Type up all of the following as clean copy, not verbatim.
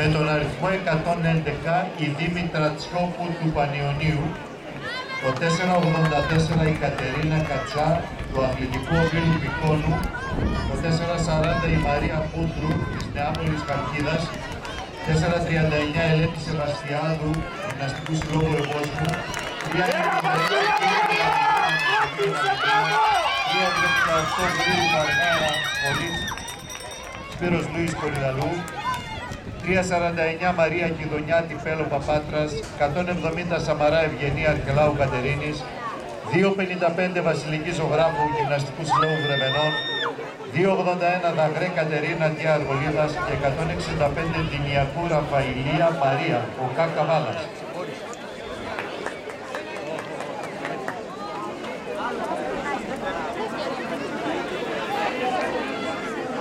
Με τον αριθμό 111 η Δήμητρα Τσιόπου του Πανιωνίου, το 484 η Κατερίνα Κατσά του Αθλητικού Ομίλου Πικόνου, το 440 η Μαρία Πούντρου της Νεάπολης Χαλκίδας, 439 Ελένη Σεβαστιάδου του Γυμναστικού Συλλόγου Ευόσμου, 398 Γρήγορη Μαργάρα Πολύς Σπύρος Λούις Κορυδαλού, 349 Μαρία Κιδονιάτη Φέλο Παπάτρας, 170 Σαμαρά Ευγενία Αρχελάου Κατερίνης, 255 Βασιλική Ζωγράφου Γυμναστικού Συλλόγου Βρεμενών, 281 Δαγρέ Κατερίνα Τιά Αργολίδας και 165 Τινιακού Ραφαηλία Μαρία Οκά Καβάλας.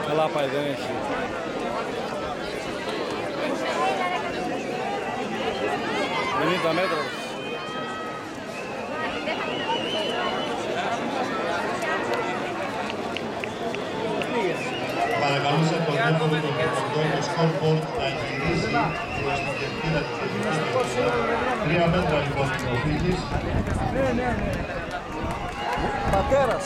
Καλά πάει, δεν έχει. Είναι τα μέτρα. Παρακαλούσα τον νόμο του το σκόρπορτ να γυρίσει προς την κερκίδα της Εθνικής. 3 μέτρα λοιπόν στην οφείλης. Πατέρας.